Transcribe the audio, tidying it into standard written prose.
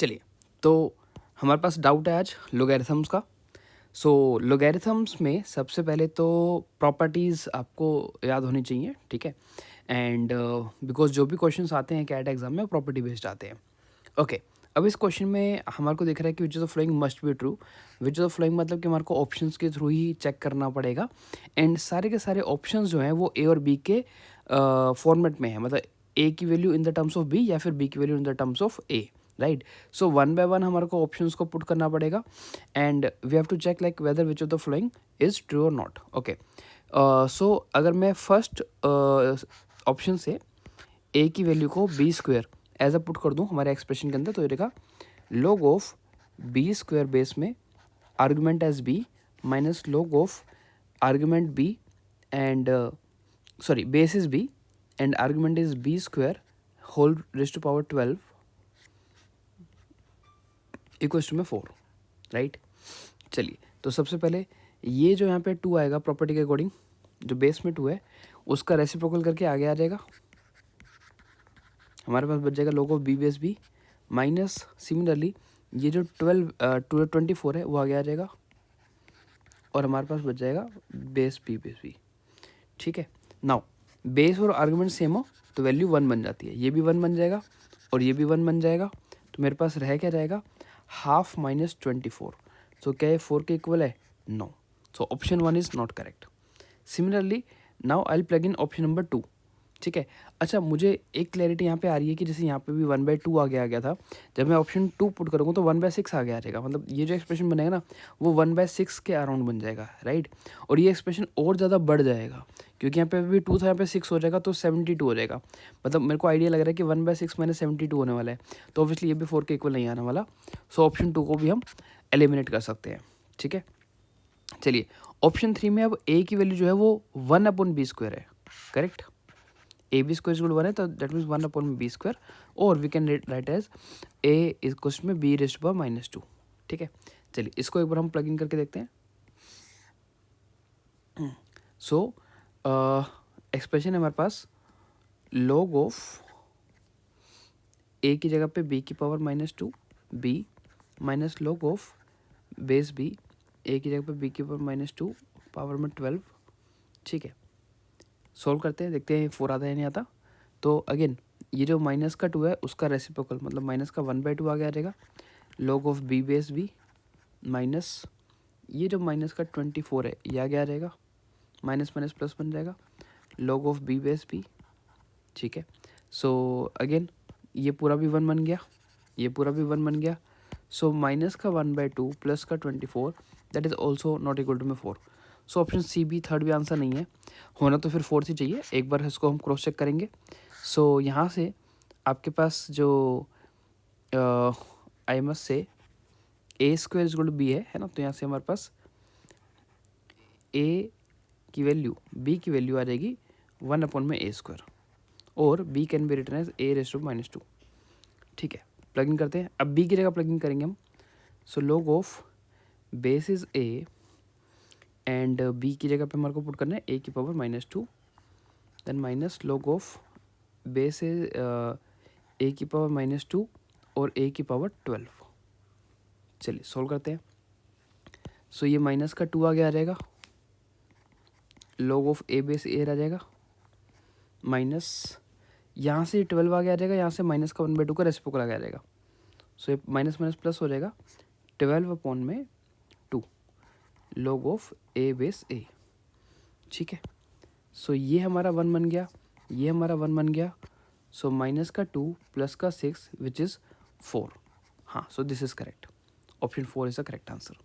चलिए, तो हमारे पास डाउट है आज लॉगरिथम्स का। सो लॉगरिथम्स में सबसे पहले तो प्रॉपर्टीज़ आपको याद होनी चाहिए, ठीक है। एंड बिकॉज जो भी क्वेश्चंस आते हैं कैट एग्जाम में वो प्रॉपर्टी बेस्ड आते हैं। ओके, अब इस क्वेश्चन में हमारे को दिख रहा है कि which is the flowing must be true. Which is the flowing मतलब कि हमारे को ऑप्शंस के थ्रू ही चेक करना पड़ेगा। एंड सारे के सारे ऑप्शंस जो हैं वो ए और बी के फॉर्मेट में है, मतलब ए की value in the terms of B या फिर बी की value in the terms of A, right. So one by one हमारे को ऑप्शंस को पुट करना पड़ेगा and we have to check like whether which of the following is true और not. Okay, so अगर मैं फर्स्ट ऑप्शन से A की वैल्यू को B square as a put कर दूं हमारे एक्सप्रेशन के अंदर, तो ये रहेगा log of B square base में argument as B minus log of argument B and sorry base is B and argument is B square whole raise to power 12 equals to में 4, राइट। चलिए, तो सबसे पहले ये जो यहाँ पे 2 आएगा प्रॉपर्टी के अकॉर्डिंग, जो बेस में 2 है उसका रेसिप्रोकल करके आगे आ जाएगा, हमारे पास बच जाएगा log of B base B minus similarly ये जो 24 है वो आगे आ जाएगा और हमारे पास बच जाएगा बेस बी, ठीक है। नाउ बेस और आर्गुमेंट सेम हो तो वैल्यू 1 बन जाती है, ये भी 1 बन जाएगा और ये भी 1 बन जाएगा, तो मेरे पास रह क्या जाएगा हाफ माइनस 24। सो क्या ये 4 के इक्वल है? No. So option 1 is not correct. Similarly now I plug in option number 2, ठीक है। अच्छा, मुझे एक क्लैरिटी यहाँ पे आ रही है कि जैसे यहाँ पे भी 1/2 आगे आ गया था, जब मैं ऑप्शन 2 पुट करूँगा तो 1/6 आगे आ जाएगा, मतलब ये जो एक्सप्रेशन बनेगा ना वो 1/6 के अराउंड बन जाएगा, राइट। और ये एक्सप्रेशन और ज़्यादा बढ़ जाएगा क्योंकि यहाँ पे भी 2 था, यहाँ पे 6 हो जाएगा तो 72 हो जाएगा। मतलब मेरे को आइडिया लग रहा है कि 1/6 माइनस 72 होने वाला है, तो ऑब्वियसली ये भी 4 के इक्वल नहीं आने वाला। सो ऑप्शन 2 को भी हम एलिमिनेट कर सकते हैं, ठीक है। चलिए, ऑप्शन 3 में अब ए की वैल्यू जो है वो 1/b² है, correct. A B square equal 1 है तो दैट मीन्स 1/b², और we can write as A equals में बी रेज़ टू पावर -2, ठीक है। चलिए, इसको एक बार हम प्लग इन करके देखते हैं। सो एक्सप्रेशन है हमारे पास log ऑफ ए की जगह पे बी की power -2 B minus log of base B A की जगह पे बी की पावर -2 पावर में 12, ठीक है। सॉल्व करते हैं, देखते हैं 4 आता है नहीं आता। तो अगेन ये जो माइनस का 2 है उसका रेसिप्रोकल मतलब माइनस का 1/2 आ गया रहेगा, log of B base B minus ये जो माइनस का 24 है ये आ गया रहेगा, माइनस माइनस प्लस बन जाएगा, log of B base B, ठीक है। सो अगेन ये पूरा भी 1 बन गया, ये पूरा भी 1 बन गया। सो माइनस का 1/2 प्लस का 24 that is also not equal to में 4। So option C B third भी आंसर नहीं है, होना तो फिर 4th ही चाहिए। एक बार इसको हम क्रॉस चेक करेंगे। सो यहाँ से आपके पास जो I must say A square is equal to B है ना, तो यहाँ से हमारे पास ए की वैल्यू बी की वैल्यू आ जाएगी 1/a² और B can be written as A raise to -2, ठीक है। प्लग इन करते हैं, अब बी की जगह प्लग इन करेंगे हम। So log of base is A and B की जगह पे हमारे को पुट करना है ए की power -2 then minus log of base is A की पावर -2 और ए की पावर 12। चलिए सॉल्व करते हैं। सो ये माइनस का 2 आगे आ जाएगा, log ऑफ ए बेस ए रह जाएगा माइनस यहाँ से 12 आगे आ जाएगा, यहाँ से माइनस का 1/2 का रेसिप्रोकल आ जाएगा। सो ये माइनस माइनस प्लस हो जाएगा 12/2 log ऑफ ए बेस ए, ठीक है। सो ये हमारा 1 बन गया, ये हमारा 1 बन गया। सो माइनस का 2 प्लस का 6 विच इज़ 4। हाँ, so this is correct, option 4 is the correct answer.